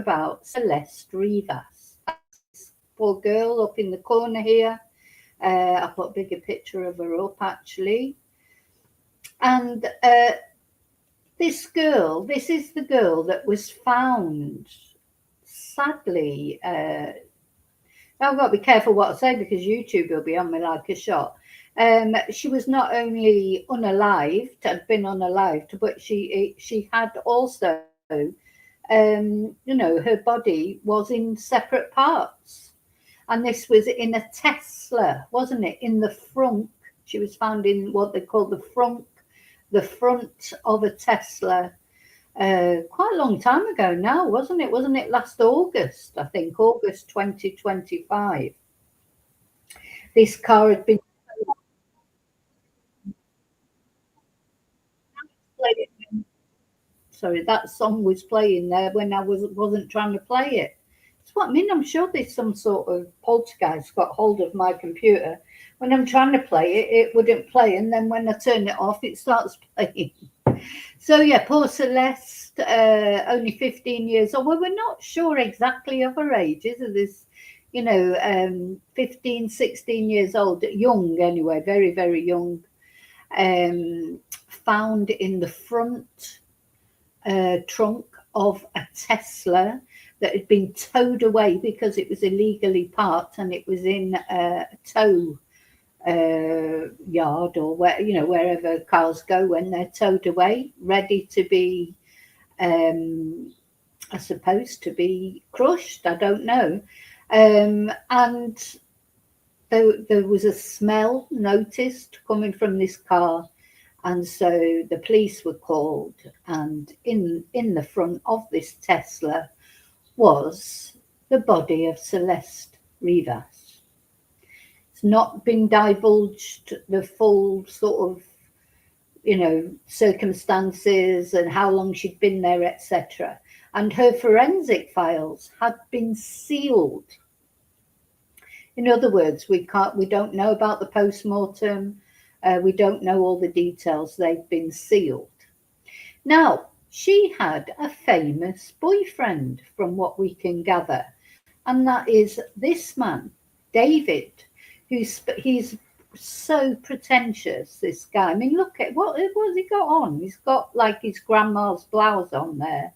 about Celeste Rivas. This poor girl up in the corner here. I put a bigger picture of her up actually. And this is the girl that was found, sadly. I've got to be careful what I say because YouTube will be on me like a shot. She was not only unalived, had been unalived, but she had also, her body was in separate parts. And this was in a Tesla, wasn't it? In the front. She was found in what they call the front of a Tesla. Quite a long time ago now, wasn't it? Wasn't it last August? I think August 2025. This car had been. Sorry, that song was playing there when I wasn't trying to play it. That's what I mean. I'm sure there's some sort of poltergeist got hold of my computer. When I'm trying to play it, it wouldn't play, and then when I turn it off, it starts playing. So yeah, poor Celeste, only 15 years old. Well, we're not sure exactly of her age, is it? This, 15, 16 years old, young anyway, very, very young. Found in the front trunk of a Tesla that had been towed away because it was illegally parked and it was in a tow yard or wherever cars go when they're towed away, ready to be, I suppose, to be crushed. I don't know. And there was a smell noticed coming from this car. And so the police were called, and in the front of this Tesla was the body of Celeste Rivas. It's not been divulged the full sort of, circumstances and how long she'd been there, etc. And her forensic files had been sealed. In other words, we don't know about the post-mortem. We don't know all the details. They've been sealed. Now, she had a famous boyfriend, from what we can gather, and that is this man, David, he's so pretentious, this guy. I mean, look at what's he got on? He's got like his grandma's blouse on there.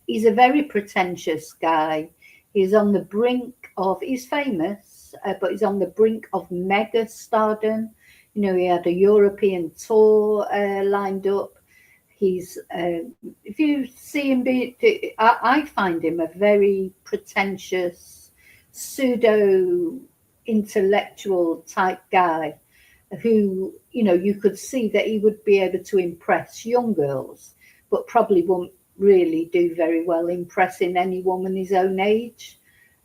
He's a very pretentious guy. He's on the brink of, he's famous, but he's on the brink of mega stardom. He had a European tour lined up. He's, if you see him I find him a very pretentious, pseudo intellectual type guy who, you could see that he would be able to impress young girls, but probably won't really do very well impressing any woman his own age.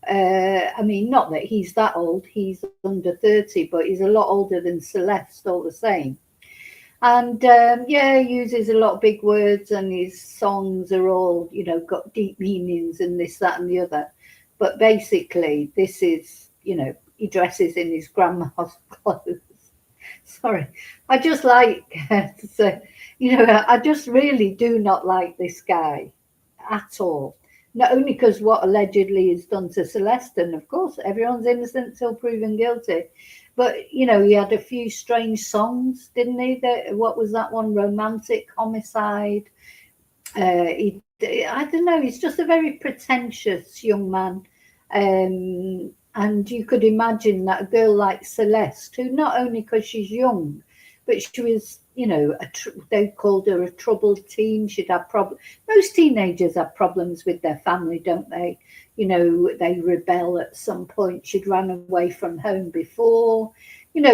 I mean, not that he's that old, he's under 30, but he's a lot older than Celeste all the same. And he uses a lot of big words, and his songs are all, got deep meanings and this, that, and the other. But basically, this is, he dresses in his grandma's clothes. Sorry, I just like to say, I just really do not like this guy at all. Not only because what allegedly is done to Celeste, and of course everyone's innocent till proven guilty, but he had a few strange songs, didn't he? What was that one? Romantic Homicide. I don't know. He's just a very pretentious young man, and you could imagine that a girl like Celeste, who not only because she's young, but she was, they called her a troubled teen. She'd have problems. Most teenagers have problems with their family, don't they? They rebel at some point. She'd run away from home before,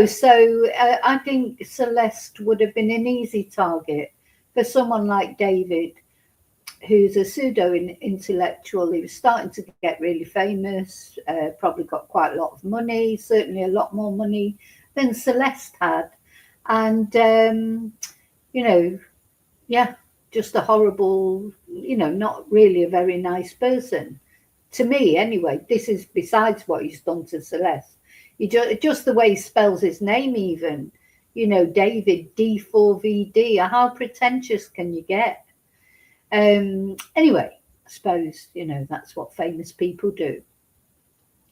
so I think Celeste would have been an easy target for someone like David, who's a pseudo intellectual. He was starting to get really famous, probably got quite a lot of money, certainly a lot more money than Celeste had. And, just a horrible, not really a very nice person. To me, anyway. This is besides what he's done to Celeste. Just the way he spells his name even, David, D4VD. How pretentious can you get? Anyway, I suppose, you know, that's what famous people do.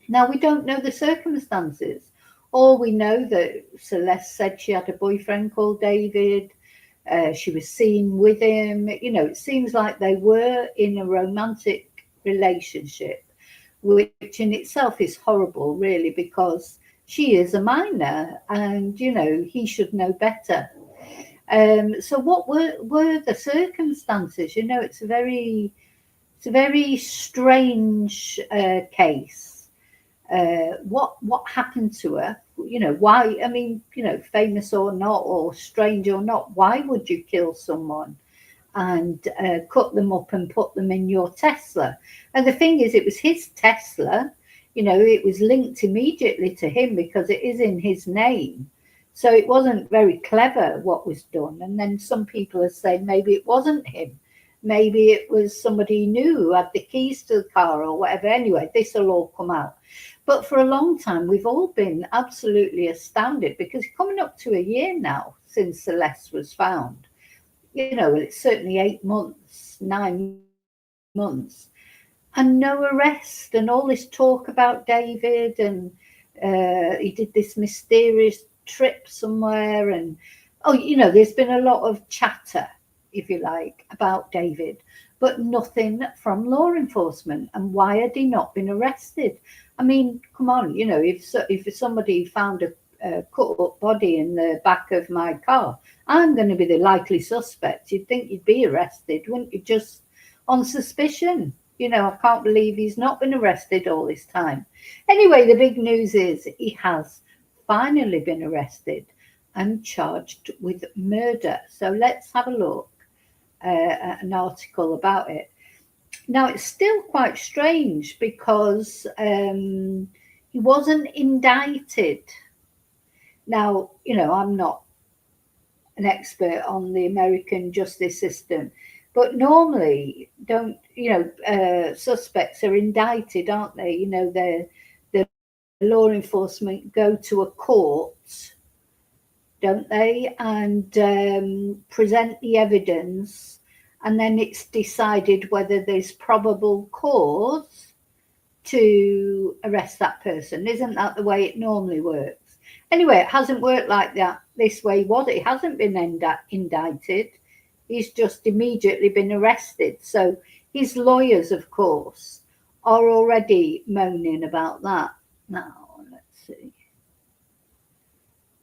Now, we don't know the circumstances. All we know that Celeste said she had a boyfriend called David. She was seen with him. You know, it seems like they were in a romantic relationship, which in itself is horrible, really, because she is a minor and, you know, he should know better. So what were the circumstances? You know, it's a very strange case. What happened to her? You know, why? I mean, you know, famous or not, or strange or not, why would you kill someone and cut them up and put them in your Tesla? And the thing is, it was his Tesla. You know, it was linked immediately to him because it is in his name. So it wasn't very clever what was done. And then some people are saying maybe it wasn't him. Maybe it was somebody he knew who had the keys to the car or whatever. Anyway, this will all come out. But for a long time, we've all been absolutely astounded because coming up to a year now since Celeste was found, you know, it's certainly 8 months, 9 months, and no arrest, and all this talk about David, and he did this mysterious trip somewhere, and oh, you know, there's been a lot of chatter, if you like, about David, but nothing from law enforcement. And why had he not been arrested? I mean, come on, you know, if somebody found a cut up body in the back of my car, I'm going to be the likely suspect. You'd think you'd be arrested, wouldn't you? Just on suspicion. You know, I can't believe he's not been arrested all this time. Anyway, the big news is he has finally been arrested and charged with murder. So let's have a look at an article about it. Now, it's still quite strange because he wasn't indicted. Now, you know, I'm not an expert on the American justice system, but normally, suspects are indicted, aren't they? You know, the law enforcement go to a court, don't they, and present the evidence, and then it's decided whether there's probable cause to arrest that person. Isn't that the way it normally works? Anyway, it hasn't worked like that this way, was it? He hasn't been indicted. He's just immediately been arrested. So his lawyers, of course, are already moaning about that. Now, let's see.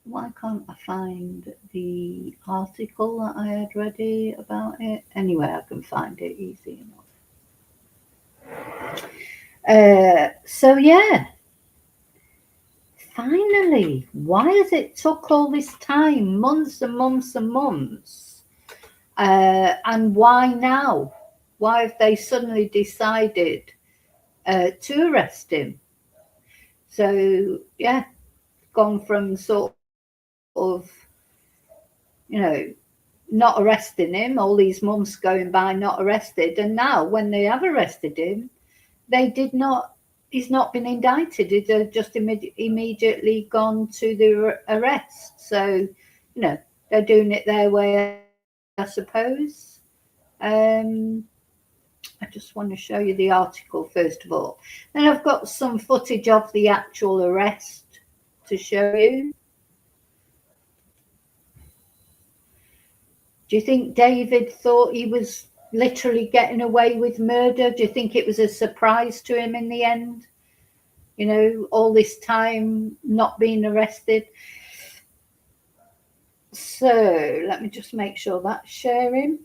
Why can't I find the article that I had ready about it? Anyway, I can find it easy enough. So yeah, finally, why has it took all this time, months and months and months? And why now? Why have they suddenly decided to arrest him? So yeah, gone from sort of, you know, not arresting him, all these months going by not arrested, and now when they have arrested him, he's not been indicted. He's just immediately gone to the arrest. So, you know, they're doing it their way, I suppose. I just want to show you the article first of all. Then I've got some footage of the actual arrest to show you. Do you think David thought he was literally getting away with murder? Do you think it was a surprise to him in the end? You know, all this time not being arrested. So let me just make sure that's sharing.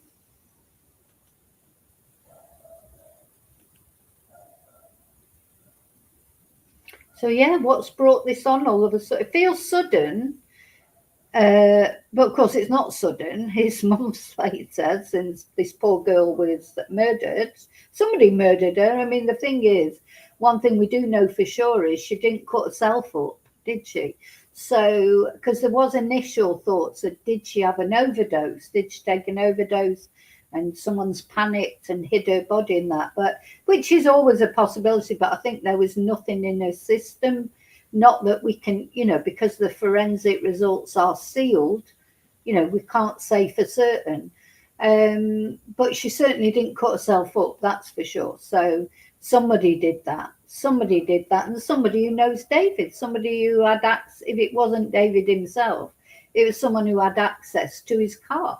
So yeah, what's brought this on all of a sudden? It feels sudden, but of course it's not sudden. It's months later since this poor girl was murdered. Somebody murdered her. I mean, the thing is, one thing we do know for sure is she didn't cut herself up, did she? So, because there was initial thoughts that did she have an overdose? Did she take an overdose and someone's panicked and hid her body in that? But which is always a possibility, but I think there was nothing in her system. Not that we can, you know, because the forensic results are sealed, you know, we can't say for certain. But she certainly didn't cut herself up, that's for sure. So somebody did that. Somebody did that, and somebody who knows David, somebody who had access. If it wasn't David himself, it was someone who had access to his car.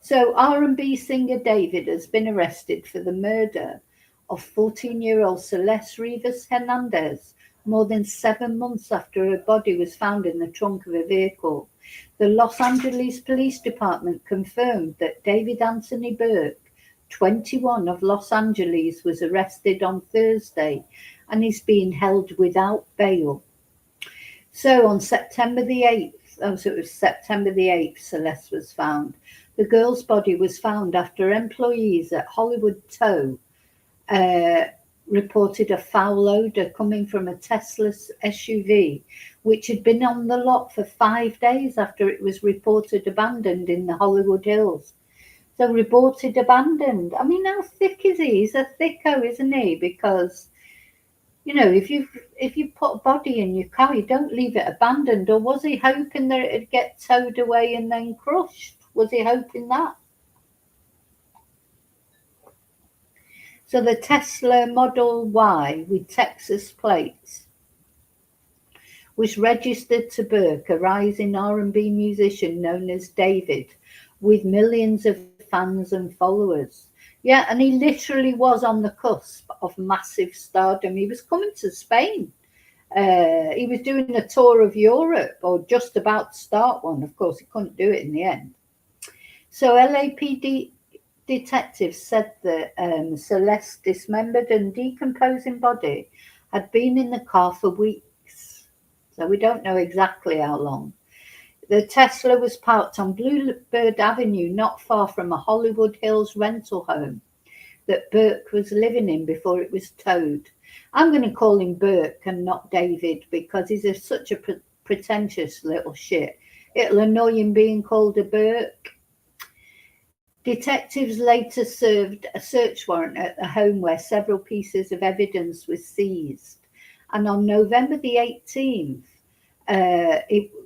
So R&B singer David has been arrested for the murder of 14-year-old Celeste Rivas Hernandez more than 7 months after her body was found in the trunk of a vehicle. The Los Angeles Police Department confirmed that David Anthony Burke, 21, of Los Angeles, was arrested on Thursday and is being held without bail. So on September the 8th, so it was September the 8th, Celeste was found. The girl's body was found after employees at Hollywood Tow reported a foul odor coming from a Tesla SUV, which had been on the lot for 5 days after it was reported abandoned in the Hollywood Hills. So reported abandoned. I mean, how thick is he? He's a thicko, isn't he? Because, you know, if you put a body in your car, you don't leave it abandoned. Or was he hoping that it'd get towed away and then crushed? Was he hoping that? So the Tesla Model Y with Texas plates was registered to Burke, a rising R&B musician known as David, with millions of fans and followers. Yeah, and he literally was on the cusp of massive stardom. He was coming to Spain. He was doing a tour of Europe, or just about to start one. Of course, he couldn't do it in the end. So LAPD detectives said that Celeste's dismembered and decomposing body had been in the car for weeks. So we don't know exactly how long. The Tesla was parked on Bluebird Avenue, not far from a Hollywood Hills rental home that Burke was living in before it was towed. I'm going to call him Burke and not David because he's such a pretentious little shit. It'll annoy him being called a Burke. Detectives later served a search warrant at the home where several pieces of evidence were seized. And on November the 18th,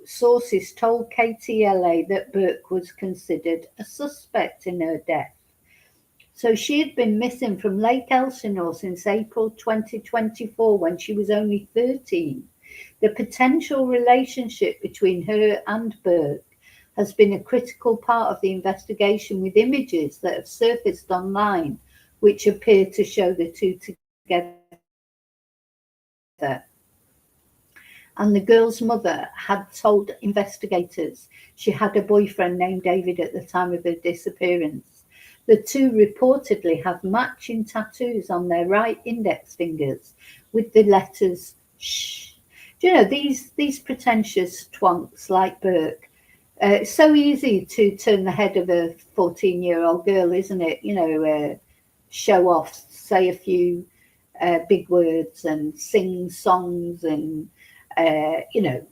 sources told KTLA that Burke was considered a suspect in her death. So she had been missing from Lake Elsinore since April 2024 when she was only 13. The potential relationship between her and Burke has been a critical part of the investigation, with images that have surfaced online which appear to show the two together. And the girl's mother had told investigators she had a boyfriend named David at the time of her disappearance. The two reportedly have matching tattoos on their right index fingers with the letters shh. Do you know, these pretentious twonks like Burke, it's so easy to turn the head of a 14-year-old girl, isn't it? You know, show off, say a few big words and sing songs and, you know,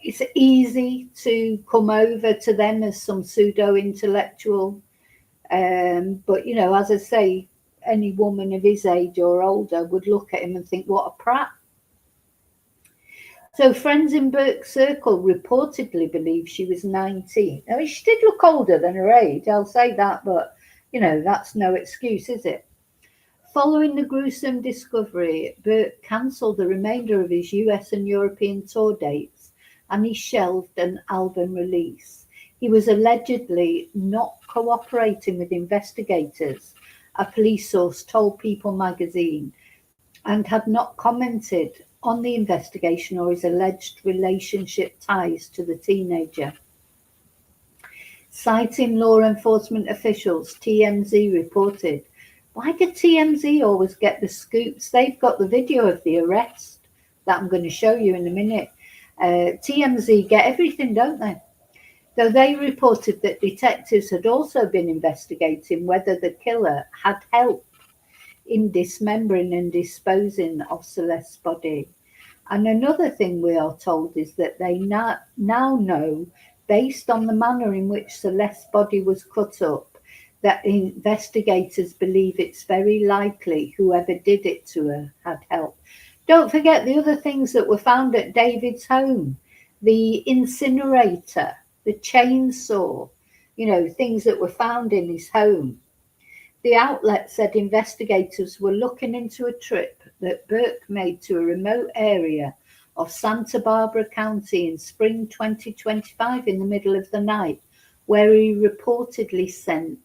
it's easy to come over to them as some pseudo-intellectual. But, you know, as I say, any woman of his age or older would look at him and think, what a prat. So friends in Burke's circle reportedly believe she was 19. I mean, she did look older than her age, I'll say that, but, you know, that's no excuse, is it? Following the gruesome discovery, Burke cancelled the remainder of his US and European tour dates, and he shelved an album release. He was allegedly not cooperating with investigators, a police source told People magazine, and had not commented on the investigation or his alleged relationship ties to the teenager. Citing law enforcement officials, TMZ reported, why did TMZ always get the scoops? They've got the video of the arrest that I'm going to show you in a minute. TMZ get everything, don't they? Though they reported that detectives had also been investigating whether the killer had helped in dismembering and disposing of Celeste's body. And another thing we are told is that they now know, based on the manner in which Celeste's body was cut up, that investigators believe it's very likely whoever did it to her had helped. Don't forget the other things that were found at David's home: the incinerator, the chainsaw, things that were found in his home. The outlet said investigators were looking into a trip that Burke made to a remote area of Santa Barbara County in spring 2025 in the middle of the night, where he reportedly spent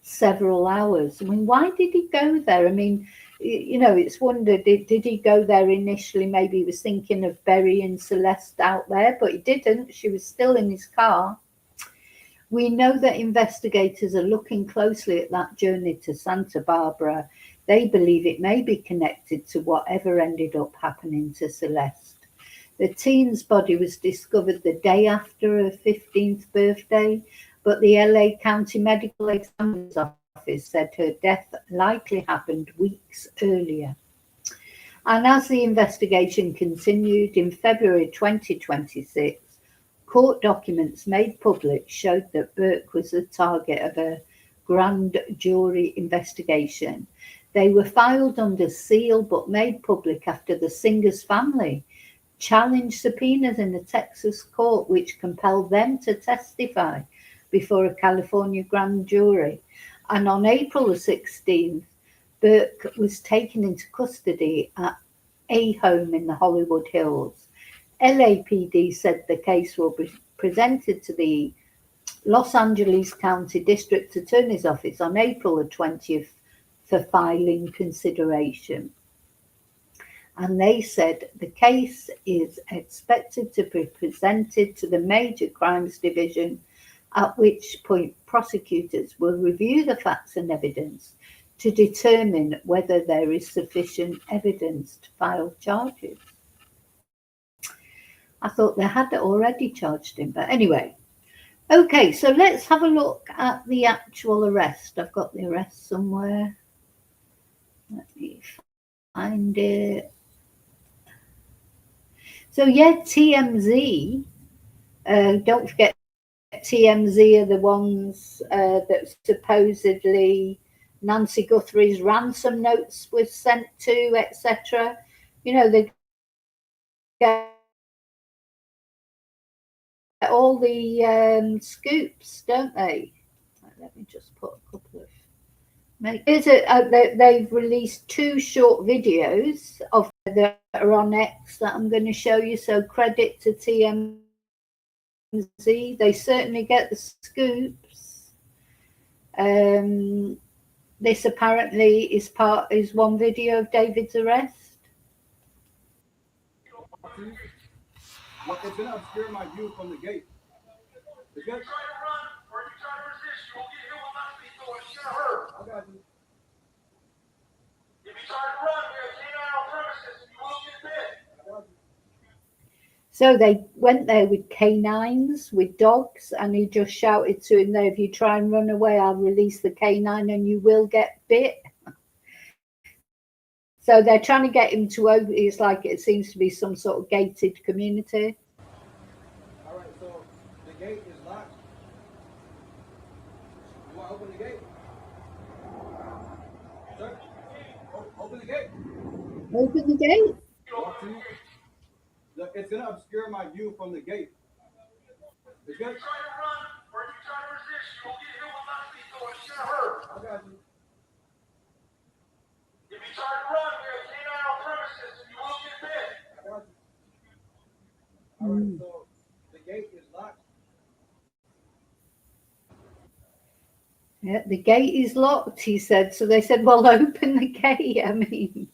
several hours. I mean, why did he go there? I mean, it's wondered, did he go there initially? Maybe he was thinking of burying Celeste out there, but he didn't. She was still in his car. We know that investigators are looking closely at that journey to Santa Barbara. They believe it may be connected to whatever ended up happening to Celeste. The teen's body was discovered the day after her 15th birthday, but the LA County Medical Examiner's Office said her death likely happened weeks earlier. And as the investigation continued in February 2026, court documents made public showed that Burke was the target of a grand jury investigation. They were filed under seal but made public after the singer's family challenged subpoenas in a Texas court which compelled them to testify before a California grand jury. And on April the 16th, Burke was taken into custody at a home in the Hollywood Hills. LAPD said the case will be presented to the Los Angeles County District Attorney's Office on April the 20th for filing consideration. And they said the case is expected to be presented to the Major Crimes Division, at which point prosecutors will review the facts and evidence to determine whether there is sufficient evidence to file charges. I thought they had already charged him, but anyway. Okay, so let's have a look at the actual arrest. I've got the arrest somewhere. Let me find it. So yeah, TMZ, don't forget TMZ are the ones that supposedly Nancy Guthrie's ransom notes were sent to, etc. They get all the scoops, don't they? Let me just put a couple of. They've released 2 short videos of that are on X that I'm going to show you. So credit to TMZ. They certainly get the scoops. This apparently is one video of David's arrest. What it's gonna obscure my view from the gate. The gate. If you try to run or you try to resist, you will get hit with my feet door. It's gonna hurt. I got you. If you try to run, we are canine on premises and you will get bit. I got you. So they went there with canines, with dogs, and he just shouted to him there, if you try and run away, I'll release the canine and you will get bit. So they're trying to get him to open. It's like it seems to be some sort of gated community. All right, so the gate is locked. You want to open the gate? Sir? Open the gate. Open the gate? Look, it's going to obscure my view from the gate. The gate. If you try to run or you try to resist, you will get hit with my feet door. It's going to hurt. I got you. If you try to run, we are canine on premises and you will get bit. I got you. All right, so the gate is locked. Yeah, the gate is locked, he said. So they said, well, open the gate. I mean,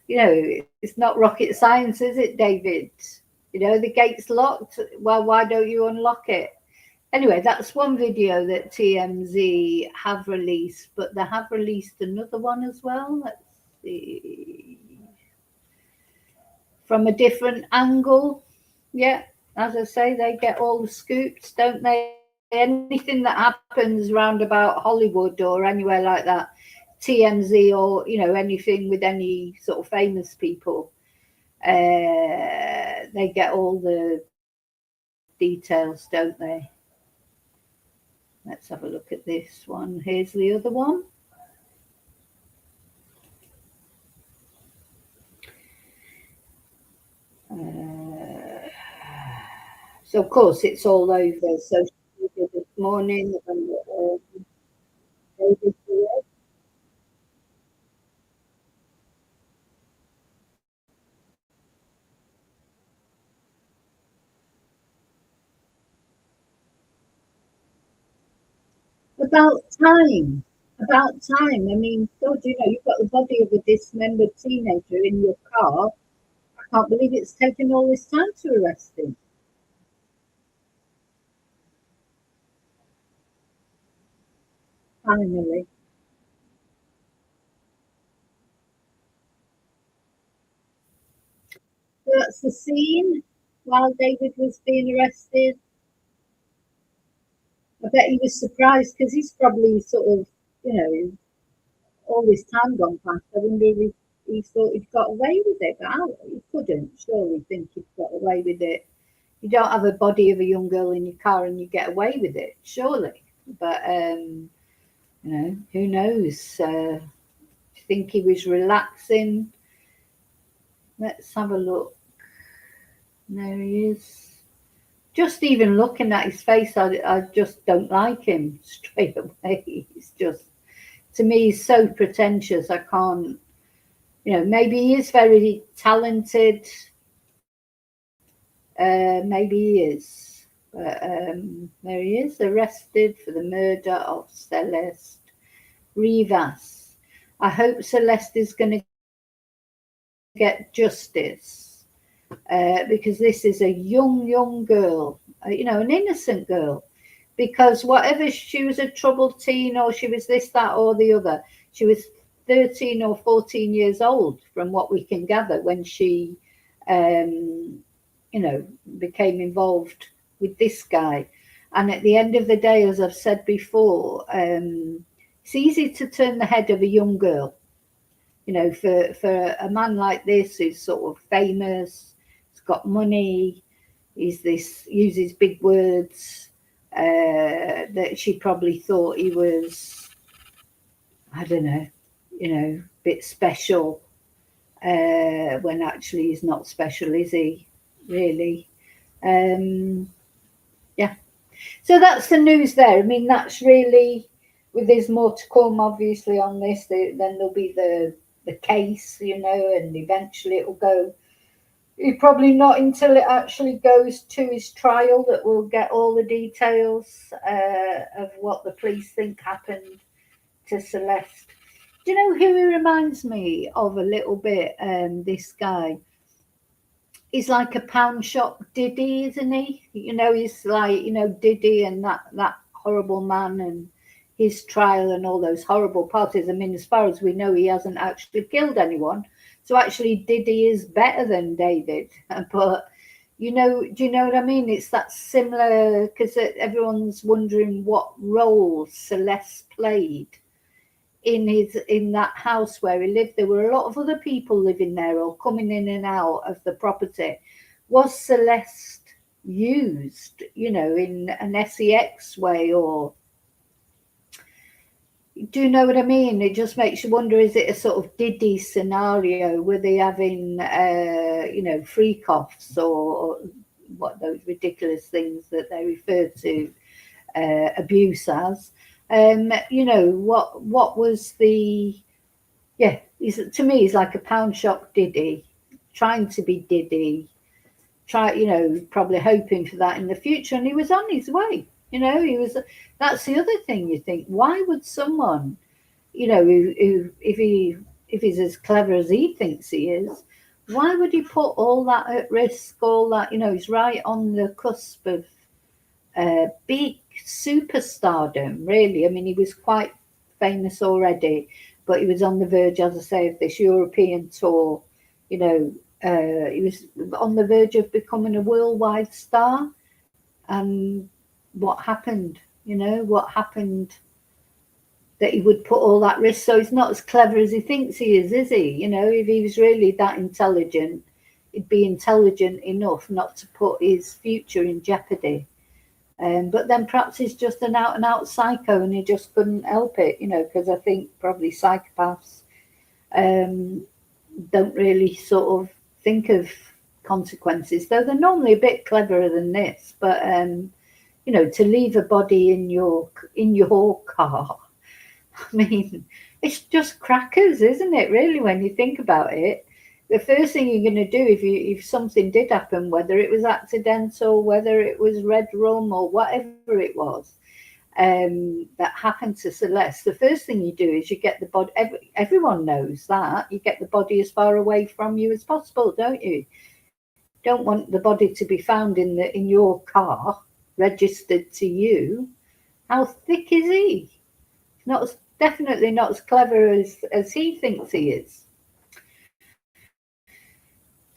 it's not rocket science, is it, David? The gate's locked. Well, why don't you unlock it? Anyway, that's one video that TMZ have released, but they have released another one as well. Let's see. From a different angle. Yeah, as I say, they get all the scoops, don't they? Anything that happens round about Hollywood or anywhere like that, TMZ or anything with any sort of famous people, they get all the details, don't they? Let's have a look at this one. Here's the other one. So of course it's all over social Morning. David here. About time. About time. I mean, God, you've got the body of a dismembered teenager in your car. I can't believe it's taken all this time to arrest him. Finally. So that's the scene while David was being arrested. I bet he was surprised because he's probably sort of, you know, all this time gone past. I wonder if he thought he'd got away with it, but he couldn't surely think he'd got away with it. You don't have a body of a young girl in your car and you get away with it, surely. But who knows? I think he was relaxing. Let's have a look. There he is. Just even looking at his face, I just don't like him straight away. He's just, to me, he's so pretentious. I can't, maybe he is very talented. Maybe he is. But there he is, arrested for the murder of Celeste Rivas. I hope Celeste is going to get justice because this is a young girl, an innocent girl. Because whatever, she was a troubled teen or she was this, that, or the other, she was 13 or 14 years old, from what we can gather, when she, became involved with this guy. And at the end of the day, as I've said before, it's easy to turn the head of a young girl. For a man like this who's sort of famous, he's got money, uses big words, that she probably thought he was, I don't know, a bit special, when actually he's not special, is he? Really? Yeah. So that's the news there. I mean, that's really, there's more to come, obviously, on this. Then there'll be the case, and eventually it'll go. Probably not until it actually goes to his trial that we'll get all the details of what the police think happened to Celeste. Do you know who he reminds me of a little bit? This guy. He's like a pound shop Diddy, isn't he? He's like, Diddy and that horrible man and his trial and all those horrible parties. I mean, as far as we know, he hasn't actually killed anyone. So actually, Diddy is better than David. But, do you know what I mean? It's that similar, because everyone's wondering what role Celeste played in that house where he lived. There were a lot of other people living there or coming in and out of the property. Was Celeste used, in an sex way, or do you know what I mean? It just makes you wonder, is it a sort of Diddy scenario? Were they having, freak offs or what, those ridiculous things that they refer to abuse as? What was the, to me, he's like a pound shop Diddy, trying to be Diddy, probably hoping for that in the future. And he was on his way, that's the other thing. You think, why would someone, who if he's as clever as he thinks he is, why would he put all that at risk, all that, he's right on the cusp of big superstardom, really. I mean, he was quite famous already, but he was on the verge, as I say, of this European tour. He was on the verge of becoming a worldwide star. And what happened? What happened that he would put all that risk? So he's not as clever as he thinks he is he? If he was really that intelligent, he'd be intelligent enough not to put his future in jeopardy. But then perhaps he's just an out and out psycho and he just couldn't help it, because I think probably psychopaths don't really sort of think of consequences, though they're normally a bit cleverer than this. But you know, to leave a body in your car. I mean, it's just crackers, isn't it? Really, when you think about it, the first thing you're going to do if something did happen, whether it was accidental, whether it was red rum or whatever it was, that happened to Celeste, the first thing you do is you get the body. Everyone knows that you get the body as far away from you as possible, don't you? Don't want the body to be found in your car, registered to you. How thick is he? Not definitely not as clever as he thinks he is.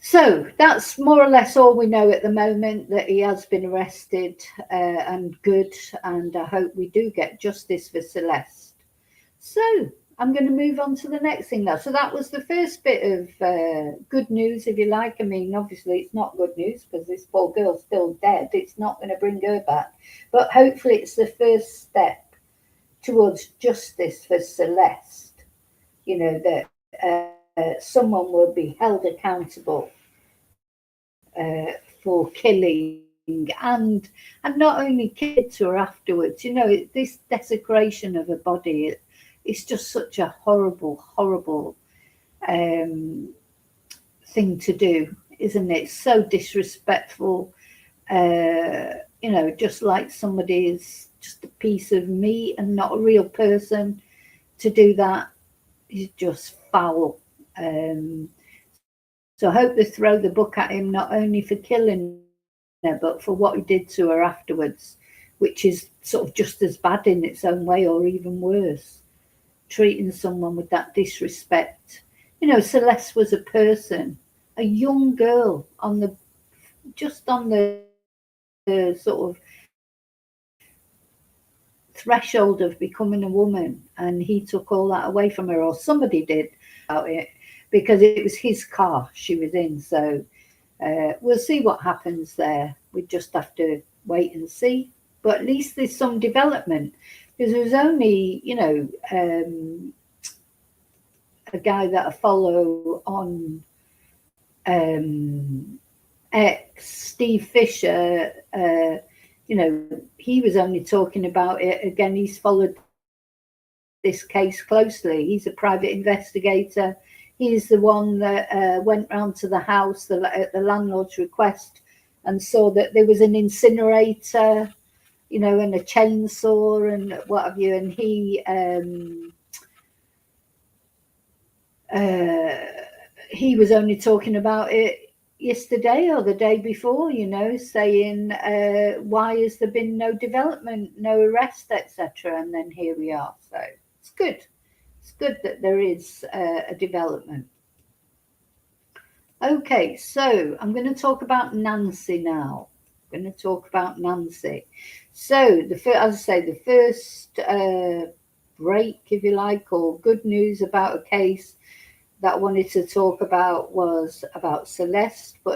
So that's more or less all we know at the moment, that he has been arrested, and good, and I hope we do get justice for Celeste. So I'm going to move on to the next thing now. So that was the first bit of good news, if you like. I mean, obviously it's not good news because this poor girl's still dead. It's not going to bring her back. But hopefully it's the first step towards justice for Celeste. You know, that someone will be held accountable for killing, and not only kids her afterwards. You know, this desecration of a body, it's just such a horrible thing to do, isn't it? So disrespectful. You know, just like somebody is just a piece of meat and not a real person, to do that is just foul. So I hope they throw the book at him, not only for killing her, but for what he did to her afterwards, which is sort of just as bad in its own way, or even worse. Treating someone with that disrespect. You know, Celeste was a person, a young girl on the sort of threshold of becoming a woman, and he took all that away from her, or somebody did about it, because it was his car she was in. So we'll see what happens there. We just have to wait and see. But at least there's some development, because there was only, you know, a guy that I follow on X, Steve Fisher. You know, he was only talking about it. Again, he's followed this case closely. He's a private investigator. He's the one that went round to the house at the landlord's request and saw that there was an incinerator, you know, and a chainsaw and what have you. And he was only talking about it yesterday or the day before, you know, saying, why has there been no development, no arrest, etc. And then here we are. So it's good. It's good that there is a development. Okay, so I'm going to talk about Nancy now. I'm going to talk about Nancy. So, as I say, the first break, if you like, or good news about a case that I wanted to talk about was about Celeste. But